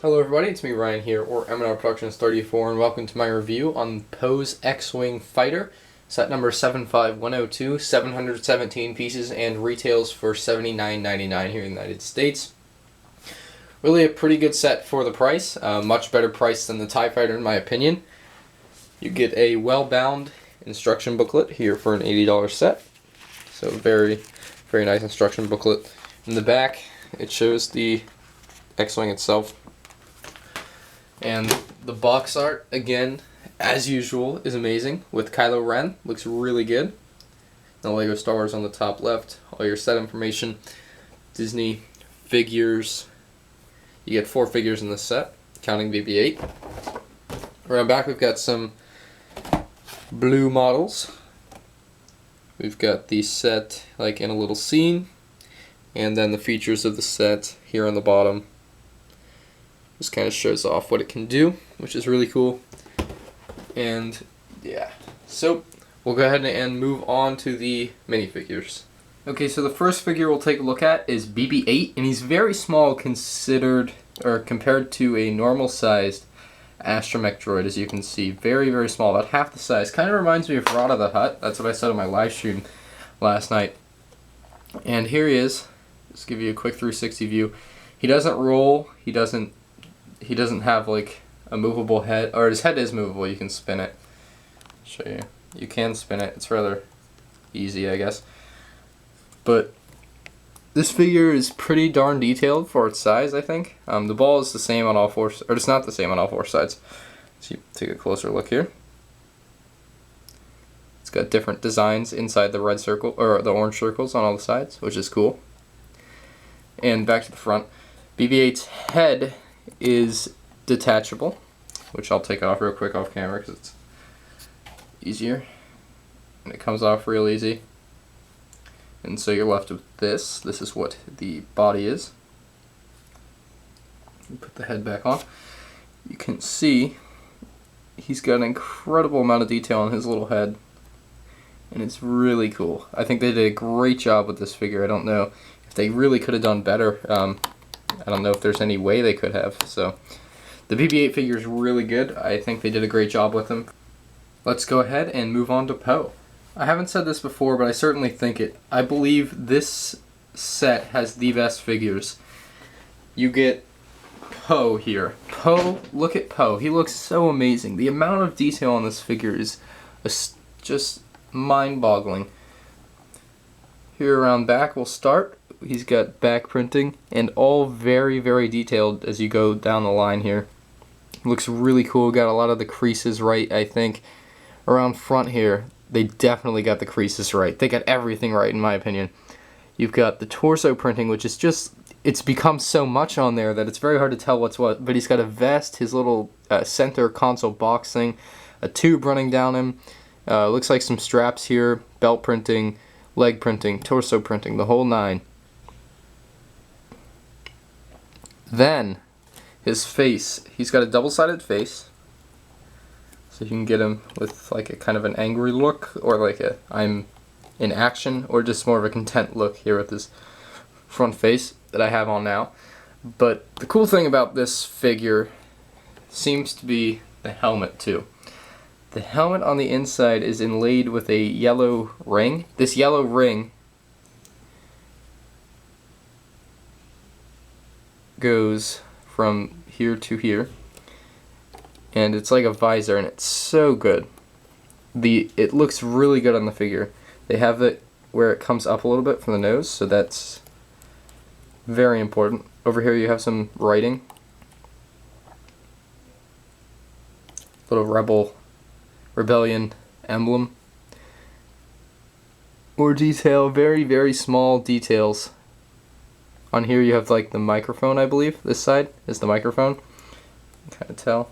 Hello everybody, it's me Ryan here, or M&R Productions 34, and welcome to my review on Poe's Xwing fighter, set number 75102, 717 pieces, and retails for $79.99 here in the United States. Really a pretty good set for the price, much better price than the TIE Fighter in my opinion. You get a well-bound instruction booklet here for an $80 set, so very nice instruction booklet. In the back it shows the Xwing itself. And the box art, again, as usual, is amazing. With Kylo Ren, looks really good. The Lego Star Wars on the top left, all your set information, Disney figures. You get 4 figures in this set, counting BB-8. Around back we've got some blue models. We've got the set like in a little scene, and then the features of the set here on the bottom. This kind of shows off what it can do, which is really cool. And yeah, so we'll go ahead and move on to the minifigures. Okay, so the first figure we'll take a look at is BB-8, and he's very small compared to a normal sized Astromech Droid, as you can see. Very small, about half the size. Kind of reminds me of Rada the Hutt. That's what I said on my live stream last night. And here he is. Just give you a quick 360 view. He doesn't roll. He doesn't have like a movable head, or his head is movable. You can spin it. I'll show you. You can spin it. It's rather easy, I guess. But this figure is pretty darn detailed for its size, I think. The ball is the same on all four, or it's not the same on all 4 sides. So you take a closer look here. It's got different designs inside the red circle, or the orange circles on all the sides, which is cool. And back to the front, BB-8's head is detachable, which I'll take off real quick off camera because it's easier, and it comes off real easy. And so you're left with this. This is what the body is. You put the head back on. You can see he's got an incredible amount of detail on his little head, and it's really cool. I think they did a great job with this figure. I don't know if they really could have done better. I don't know if there's any way they could have. So the BB-8 figure is really good. I think they did a great job with him. Let's go ahead and move on to Poe. I haven't said this before, but I certainly think it. I believe this set has the best figures. You get Poe here. Poe, look at Poe. He looks so amazing. The amount of detail on this figure is just mind-boggling. Here around back we'll start. He's got back printing, and all very detailed as you go down the line here. Looks really cool. Got a lot of the creases right, I think. Around front here, they definitely got the creases right. They got everything right, in my opinion. You've got the torso printing, which is just, it's become so much on there that it's very hard to tell what's what. But he's got a vest, his little center console box thing, a tube running down him. Looks like some straps here, belt printing, leg printing, torso printing, the whole 9. Then, his face. He's got a double-sided face, so you can get him with like a kind of an angry look, or like a I'm in action, or just more of a content look here with his front face that I have on now. But the cool thing about this figure seems to be the helmet too. The helmet on the inside is inlaid with a yellow ring. This yellow ring goes from here to here, and it's like a visor, and it's so good. It looks really good on the figure. They have it where it comes up a little bit from the nose, so that's very important. Over here you have some writing, little rebellion emblem. More detail, very small details. On here you have like the microphone, I believe. This side is the microphone. You can kind of tell.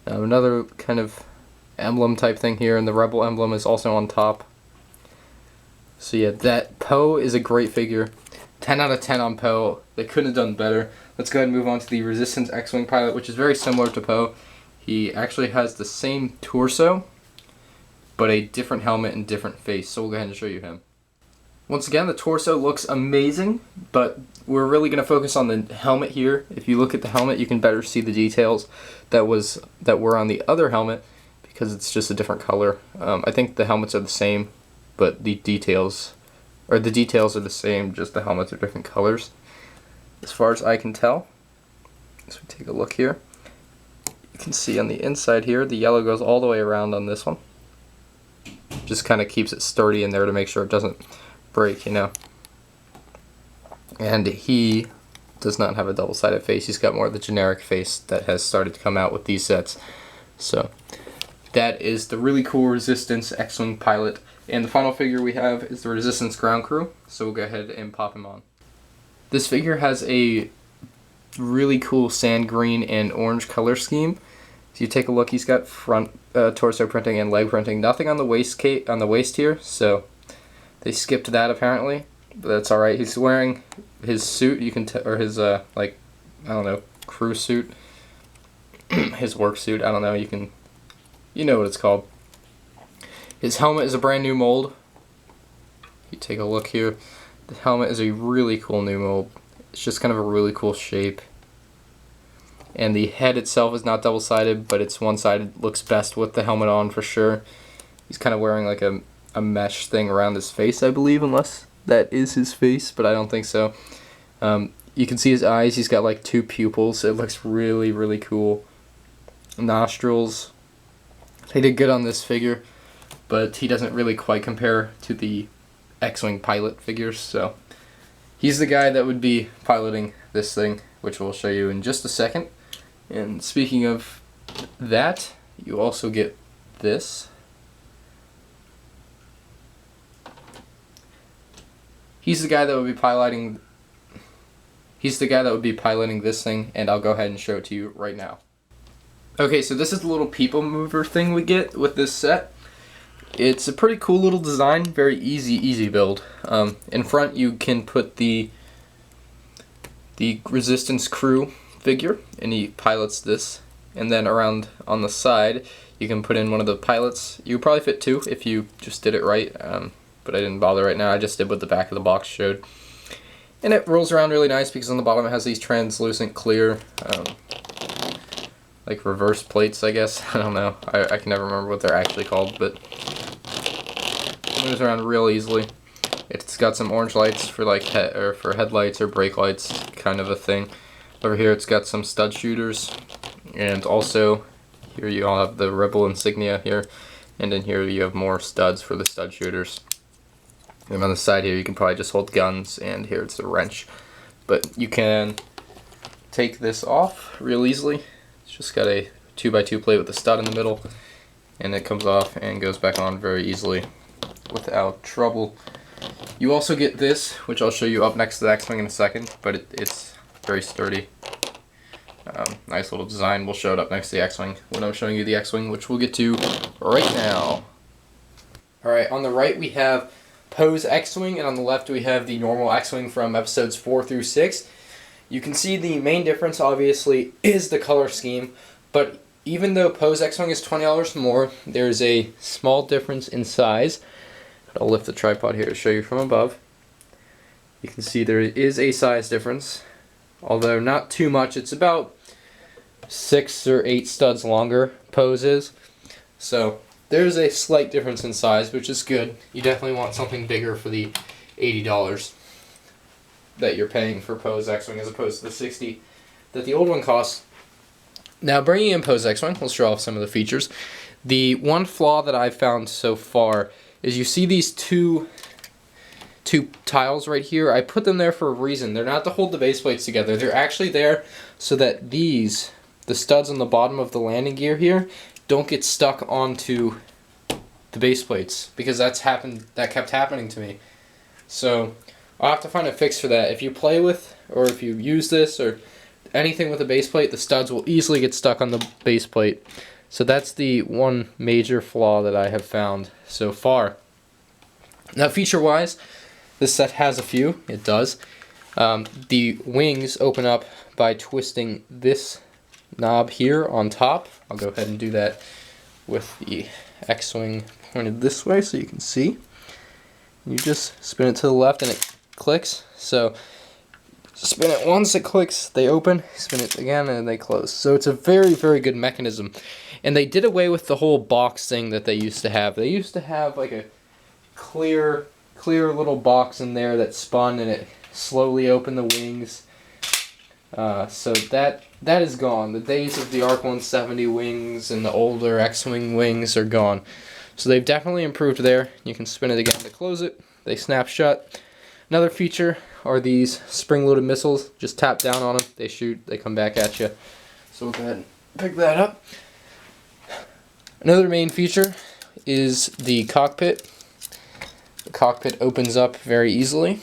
Another kind of emblem type thing here, and the Rebel emblem is also on top. So yeah, that Poe is a great figure. 10 out of 10 on Poe. They couldn't have done better. Let's go ahead and move on to the Resistance Xwing pilot, which is very similar to Poe. He actually has the same torso, but a different helmet and different face. So we'll go ahead and show you him. Once again, the torso looks amazing, but we're really going to focus on the helmet here. If you look at the helmet, you can better see the details that were on the other helmet, because it's just a different color. I think the helmets are the same, but the details are the same, just the helmets are different colors, as far as I can tell. So we take a look here. You can see on the inside here, the yellow goes all the way around on this one. Just kind of keeps it sturdy in there to make sure it doesn't break, you know. And he does not have a double-sided face. He's got more of the generic face that has started to come out with these sets. So that is the really cool Resistance X-Wing pilot. And the final figure we have is the Resistance ground crew. So we'll go ahead and pop him on. This figure has a really cool sand green and orange color scheme. So you take a look, he's got front torso printing and leg printing. Nothing on the waist here, so they skipped that apparently. But that's alright. He's wearing his suit, you can or his like, I don't know, crew suit. His work suit, I don't know, you know what it's called. His helmet is a brand new mold. You take a look here. The helmet is a really cool new mold. It's just kind of a really cool shape. And the head itself is not double-sided, but it's one-sided. Looks best with the helmet on for sure. He's kind of wearing like a mesh thing around his face, I believe, unless that is his face, but I don't think so. You can see his eyes. He's got like 2 pupils. It looks really, really cool. Nostrils. They did good on this figure, but he doesn't really quite compare to the X-Wing pilot figures, so he's the guy that would be piloting this thing, which we'll show you in just a second. And speaking of that, you also get this. He's the guy that would be piloting this thing, and I'll go ahead and show it to you right now. Okay, so this is the little people mover thing we get with this set. It's a pretty cool little design, very easy build. In front you can put the Resistance crew figure, and he pilots this. And then around on the side, you can put in one of the pilots. You could probably fit 2 if you just did it right, but I didn't bother right now. I just did what the back of the box showed. And it rolls around really nice because on the bottom it has these translucent clear, like reverse plates, I guess. I don't know. I can never remember what they're actually called, but it moves around real easily. It's got some orange lights for like for headlights or brake lights, kind of a thing. Over here it's got some stud shooters, and also here you all have the Rebel insignia here, and in here you have more studs for the stud shooters. And on the side here you can probably just hold guns, and here it's a wrench. But you can take this off real easily. It's just got a 2x2 plate with a stud in the middle, and it comes off and goes back on very easily without trouble. You also get this, which I'll show you up next to the X-Wing in a second, but it's very sturdy. Nice little design. We'll show it up next to the X-Wing when I'm showing you the X-Wing, which we'll get to right now. Alright, on the right we have Poe's X-Wing, and on the left we have the normal X-Wing from episodes 4 through 6. You can see the main difference, obviously, is the color scheme, but even though Poe's X-Wing is $20 more, there's a small difference in size. I'll lift the tripod here to show you from above. You can see there is a size difference, although not too much. It's about 6 or 8 studs longer, Poe's is. So there's a slight difference in size, which is good. You definitely want something bigger for the $80 that you're paying for Poe's X-Wing as opposed to the $60 that the old one costs. Now, bringing in Poe's X-Wing, we'll show off some of the features. The one flaw that I've found so far is you see these two tiles right here. I put them there for a reason. They're not to hold the base plates together. They're actually there so that the studs on the bottom of the landing gear here don't get stuck onto the base plates, because that kept happening to me. So I'll have to find a fix for that. If you play with, or if you use this, or anything with a base plate, the studs will easily get stuck on the base plate. So that's the one major flaw that I have found so far. Now, feature-wise, this set has a few. It does. The wings open up by twisting this knob here on top. I'll go ahead and do that with the X-Wing pointed this way so you can see. You just spin it to the left and it clicks. So spin it once, it clicks, they open, spin it again, and they close. So it's a very, very good mechanism. And they did away with the whole box thing that they used to have. They used to have like a clear little box in there that spun and it slowly opened the wings. So that is gone. The days of the ARC 170 wings and the older Xwing wings are gone. So they've definitely improved there. You can spin it again to close it. They snap shut. Another feature are these spring-loaded missiles. Just tap down on them, they shoot, they come back at you. So we'll go ahead and pick that up. Another main feature is the cockpit. The cockpit opens up very easily.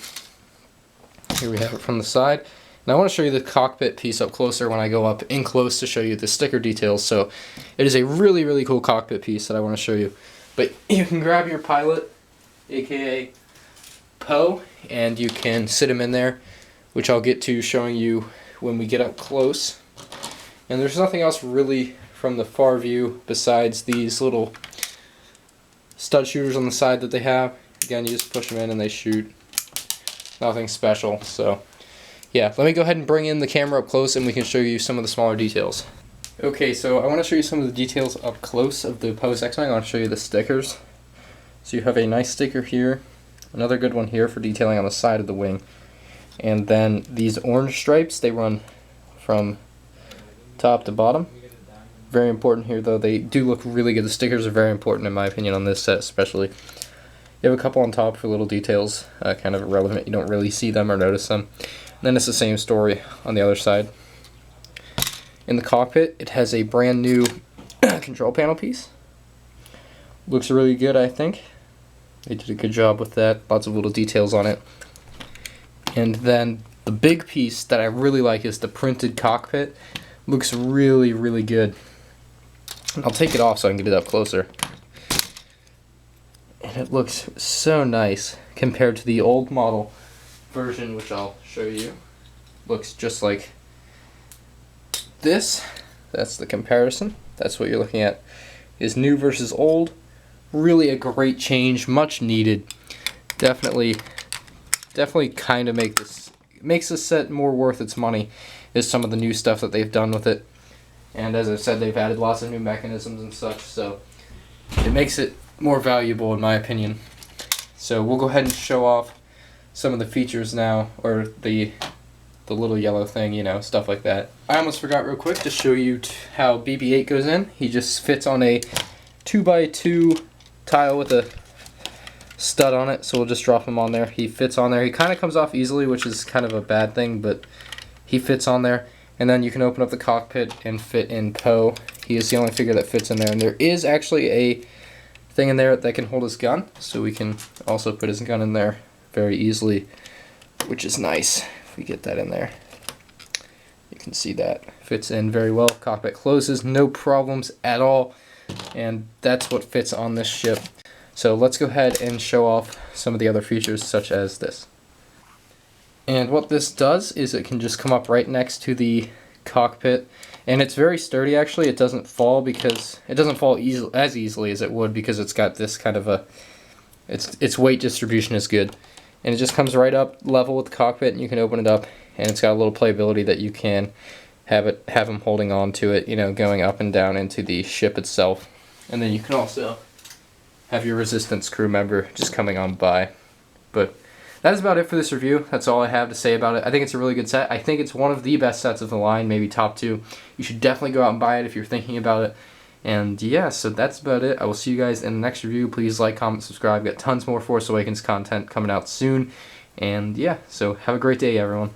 Here we have it from the side. And I want to show you the cockpit piece up closer when I go up in close to show you the sticker details. So it is a really, really cool cockpit piece that I want to show you. But you can grab your pilot, aka Poe, and you can sit him in there, which I'll get to showing you when we get up close. And there's nothing else really from the far view besides these little stud shooters on the side that they have. Again, you just push them in and they shoot. Nothing special. So yeah, let me go ahead and bring in the camera up close and we can show you some of the smaller details. Okay, so I want to show you some of the details up close of the Poe's Xwing. I want to show you the stickers. So you have a nice sticker here, another good one here for detailing on the side of the wing, and then these orange stripes, they run from top to bottom. Very important here though, they do look really good. The stickers are very important in my opinion on this set especially. You have a couple on top for little details, kind of irrelevant, you don't really see them or notice them. And then it's the same story on the other side. In the cockpit, it has a brand new control panel piece. Looks really good, I think. They did a good job with that, lots of little details on it. And then the big piece that I really like is the printed cockpit. Looks really, really good. I'll take it off so I can get it up closer. And it looks so nice compared to the old model version, which I'll show you. Looks just like this. That's the comparison. That's what you're looking at. Is new versus old. Really a great change, much needed. Definitely kind of makes this set more worth its money. Is some of the new stuff that they've done with it. And as I said, they've added lots of new mechanisms and such, so it makes it more valuable in my opinion. So we'll go ahead and show off some of the features now, or the little yellow thing, you know, stuff like that. I almost forgot real quick to show you how BB-8 goes in. He just fits on a 2x2 tile with a stud on it, so we'll just drop him on there. He fits on there. He kind of comes off easily, which is kind of a bad thing, but he fits on there. And then you can open up the cockpit and fit in Poe. He is the only figure that fits in there, and there is actually a thing in there that can hold his gun, so we can also put his gun in there very easily, which is nice. If we get that in there, you can see that fits in very well. Cockpit closes, no problems at all, and that's what fits on this ship. So let's go ahead and show off some of the other features, such as this. And what this does is it can just come up right next to the cockpit, and it's very sturdy actually. It doesn't fall because it doesn't fall as easily as it would, because it's got this kind of a its weight distribution is good, and it just comes right up level with the cockpit, and you can open it up, and it's got a little playability that you can have him holding on to it, you know, going up and down into the ship itself. And then you can also have your Resistance crew member just coming on by. But that is about it for this review. That's all I have to say about it. I think it's a really good set. I think it's one of the best sets of the line, maybe top 2. You should definitely go out and buy it if you're thinking about it. And yeah, so that's about it. I will see you guys in the next review. Please like, comment, subscribe. Got tons more Force Awakens content coming out soon. And yeah, so have a great day, everyone.